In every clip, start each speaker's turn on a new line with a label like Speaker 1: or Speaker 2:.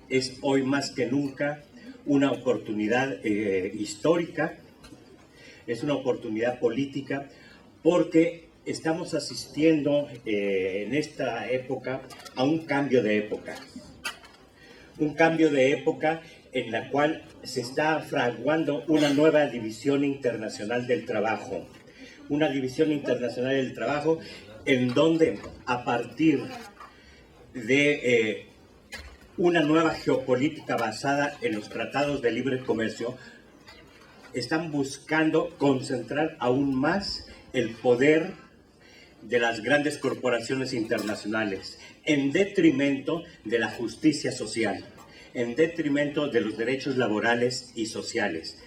Speaker 1: es hoy más que nunca una oportunidad histórica, es una oportunidad política, porque estamos asistiendo en esta época a un cambio de época. Un cambio de época en la cual se está fraguando una nueva división internacional del trabajo. Una división internacional del trabajo en donde, a partir de una nueva geopolítica basada en los tratados de libre comercio, están buscando concentrar aún más el poder de las grandes corporaciones internacionales, en detrimento de la justicia social, en detrimento de los derechos laborales y sociales.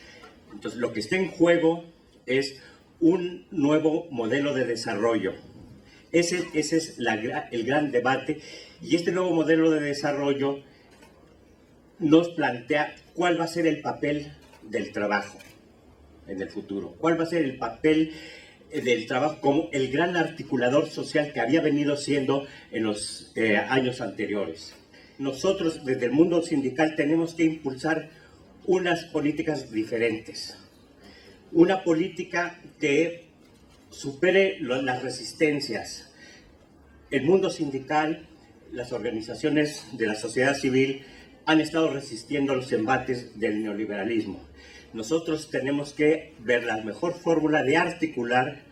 Speaker 1: Entonces, lo que está en juego es un nuevo modelo de desarrollo. Ese es el gran debate, y este nuevo modelo de desarrollo nos plantea cuál va a ser el papel del trabajo en el futuro, cuál va a ser el papel del trabajo como el gran articulador social que había venido siendo en los años anteriores. Nosotros, desde el mundo sindical, tenemos que impulsar unas políticas diferentes. Una política que supere las resistencias. El mundo sindical, las organizaciones de la sociedad civil han estado resistiendo los embates del neoliberalismo. Nosotros tenemos que ver la mejor fórmula de articular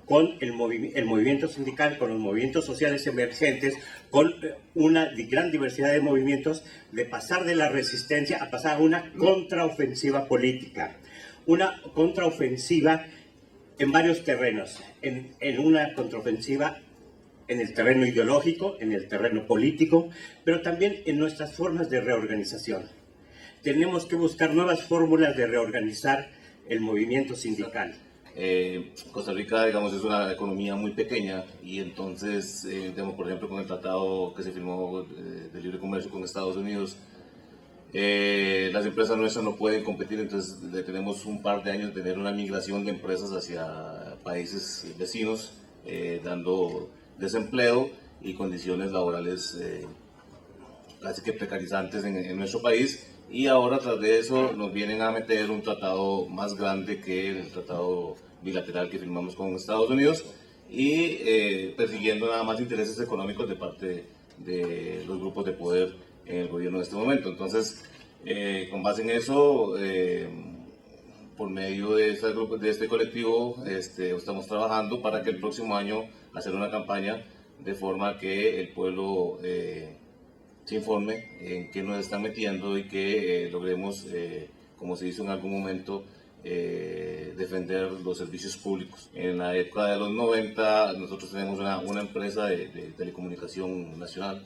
Speaker 1: con el movimiento sindical, con los movimientos sociales emergentes, con una gran diversidad de movimientos, de pasar de la resistencia a pasar a una contraofensiva política. Una contraofensiva en varios terrenos, en una contraofensiva en el terreno ideológico, en el terreno político, pero también en nuestras formas de reorganización. Tenemos que buscar nuevas fórmulas de reorganizar el movimiento sindical.
Speaker 2: Costa Rica, digamos, es una economía muy pequeña, y entonces, digamos, por ejemplo, con el tratado que se firmó de libre comercio con Estados Unidos, las empresas nuestras no pueden competir. Entonces tenemos un par de años de tener una migración de empresas hacia países vecinos, dando desempleo y condiciones laborales casi que precarizantes en nuestro país. Y ahora, tras de eso, nos vienen a meter un tratado más grande que el tratado bilateral que firmamos con Estados Unidos, y persiguiendo nada más intereses económicos de parte de los grupos de poder en el gobierno en este momento. Entonces, con base en eso, por medio de este colectivo, estamos trabajando para que el próximo año hacer una campaña de forma que el pueblo se informe en qué nos están metiendo, y que logremos, como se hizo en algún momento, defender los servicios públicos. En la época de los 90 nosotros tenemos una empresa de telecomunicación nacional,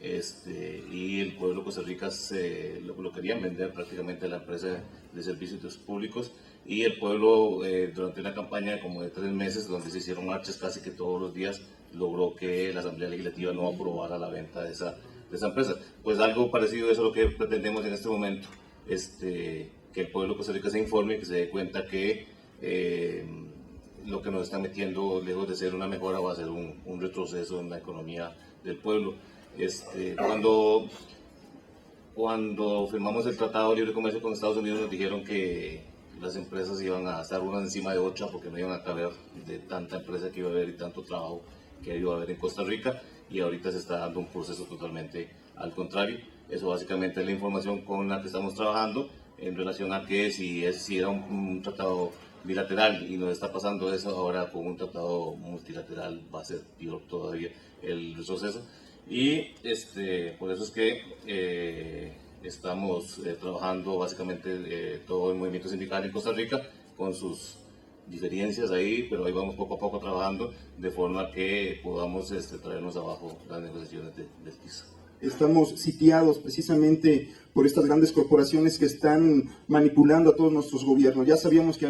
Speaker 2: y el pueblo de Costa Rica lo querían vender prácticamente a la empresa de servicios públicos, y el pueblo, durante una campaña como de 3 meses, donde se hicieron marchas casi que todos los días, logró que la Asamblea Legislativa no aprobara la venta de esa empresa. Pues algo parecido a eso es lo que pretendemos en este momento, que el pueblo de Costa Rica se informe y que se dé cuenta que lo que nos está metiendo, lejos de ser una mejora, va a ser un retroceso en la economía del pueblo. Cuando firmamos el Tratado de Libre Comercio con Estados Unidos, nos dijeron que las empresas iban a estar unas encima de otras, porque no iban a caber de tanta empresa que iba a haber y tanto trabajo que iba a haber en Costa Rica, y ahorita se está dando un proceso totalmente al contrario. Eso básicamente es la información con la que estamos trabajando, en relación a que si era un tratado bilateral y nos está pasando eso ahora con un tratado multilateral, va a ser peor todavía el retroceso. Y por eso es que estamos trabajando básicamente todo el movimiento sindical en Costa Rica, con sus diferencias ahí, pero ahí vamos poco a poco trabajando de forma que podamos traernos abajo las negociaciones del TISA.
Speaker 3: Estamos sitiados precisamente por estas grandes corporaciones que están manipulando a todos nuestros gobiernos. Ya sabíamos que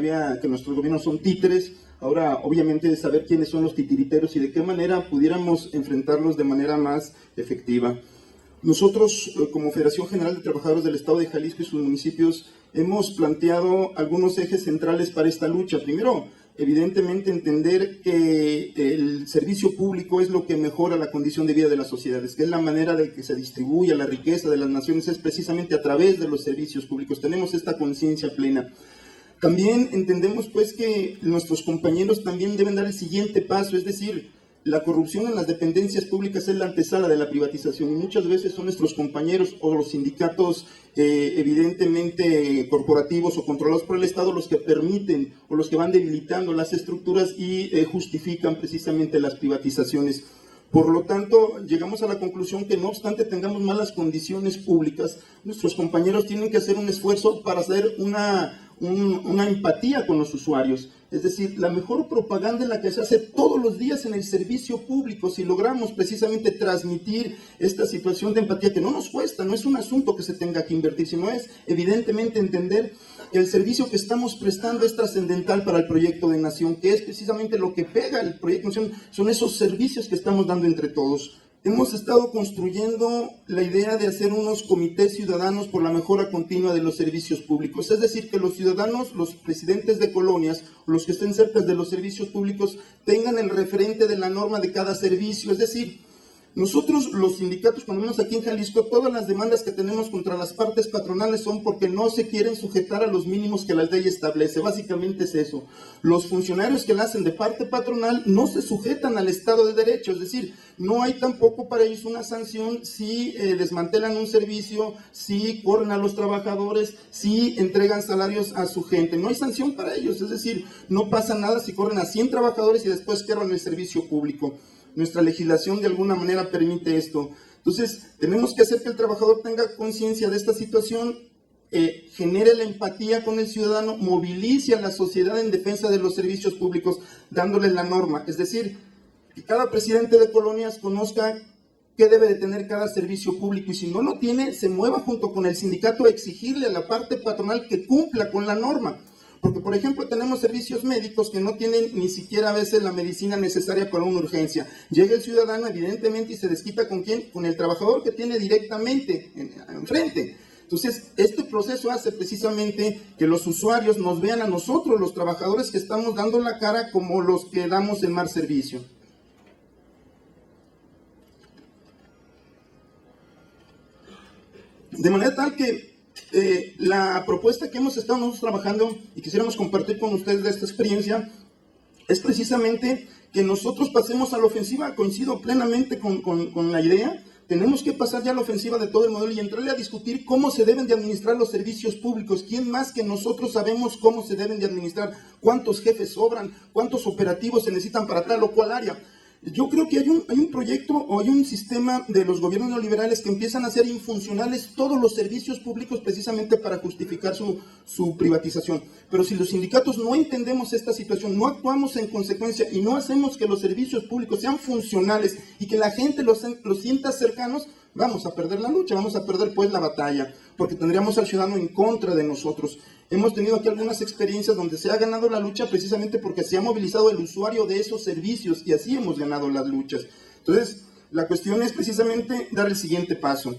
Speaker 3: nuestros gobiernos son títeres. Ahora, obviamente, saber quiénes son los titiriteros y de qué manera pudiéramos enfrentarlos de manera más efectiva. Nosotros, como Federación General de Trabajadores del Estado de Jalisco y sus municipios, hemos planteado algunos ejes centrales para esta lucha. Primero, evidentemente entender que el servicio público es lo que mejora la condición de vida de las sociedades, que es la manera de que se distribuya la riqueza de las naciones, es precisamente a través de los servicios públicos. Tenemos esta conciencia plena. También entendemos pues que nuestros compañeros también deben dar el siguiente paso, es decir, la corrupción en las dependencias públicas es la antesala de la privatización y muchas veces son nuestros compañeros o los sindicatos evidentemente corporativos o controlados por el Estado los que permiten o los que van debilitando las estructuras y justifican precisamente las privatizaciones. Por lo tanto, llegamos a la conclusión que no obstante tengamos malas condiciones públicas, nuestros compañeros tienen que hacer un esfuerzo para hacer una empatía con los usuarios. Es decir, la mejor propaganda es la que se hace todos los días en el servicio público. Si logramos precisamente transmitir esta situación de empatía, que no nos cuesta, no es un asunto que se tenga que invertir, sino es evidentemente entender que el servicio que estamos prestando es trascendental para el proyecto de nación, que es precisamente lo que pega el proyecto de nación, son esos servicios que estamos dando entre todos. Hemos estado construyendo la idea de hacer unos comités ciudadanos por la mejora continua de los servicios públicos. Es decir, que los ciudadanos, los presidentes de colonias, los que estén cerca de los servicios públicos, tengan el referente de la norma de cada servicio. Es decir, nosotros los sindicatos, cuando menos aquí en Jalisco, todas las demandas que tenemos contra las partes patronales son porque no se quieren sujetar a los mínimos que la ley establece. Básicamente es eso. Los funcionarios que la hacen de parte patronal no se sujetan al Estado de Derecho, es decir, no hay tampoco para ellos una sanción si desmantelan un servicio, si corren a los trabajadores, si entregan salarios a su gente. No hay sanción para ellos, es decir, no pasa nada si corren a 100 trabajadores y después quebran el servicio público. Nuestra legislación de alguna manera permite esto. Entonces, tenemos que hacer que el trabajador tenga conciencia de esta situación, genere la empatía con el ciudadano, movilice a la sociedad en defensa de los servicios públicos, dándole la norma. Es decir, que cada presidente de colonias conozca qué debe de tener cada servicio público y si no lo tiene, se mueva junto con el sindicato a exigirle a la parte patronal que cumpla con la norma. Porque, por ejemplo, tenemos servicios médicos que no tienen ni siquiera a veces la medicina necesaria para una urgencia. Llega el ciudadano, evidentemente, y se desquita ¿con quién? Con el trabajador que tiene directamente enfrente. Entonces, este proceso hace precisamente que los usuarios nos vean a nosotros, los trabajadores que estamos dando la cara, como los que damos el mal servicio. De manera tal que la propuesta que hemos estado nosotros trabajando y quisiéramos compartir con ustedes de esta experiencia es precisamente que nosotros pasemos a la ofensiva. Coincido plenamente con la idea. Tenemos que pasar ya a la ofensiva de todo el modelo y entrarle a discutir cómo se deben de administrar los servicios públicos. ¿Quién más que nosotros sabemos cómo se deben de administrar? ¿Cuántos jefes sobran? ¿Cuántos operativos se necesitan para tal o cual área? Yo creo que hay un proyecto o hay un sistema de los gobiernos neoliberales que empiezan a hacer infuncionales todos los servicios públicos precisamente para justificar su privatización. Pero si los sindicatos no entendemos esta situación, no actuamos en consecuencia y no hacemos que los servicios públicos sean funcionales y que la gente los sienta cercanos, vamos a perder la lucha, vamos a perder pues la batalla, porque tendríamos al ciudadano en contra de nosotros. Hemos tenido aquí algunas experiencias donde se ha ganado la lucha precisamente porque se ha movilizado el usuario de esos servicios y así hemos ganado las luchas. Entonces, la cuestión es precisamente dar el siguiente paso.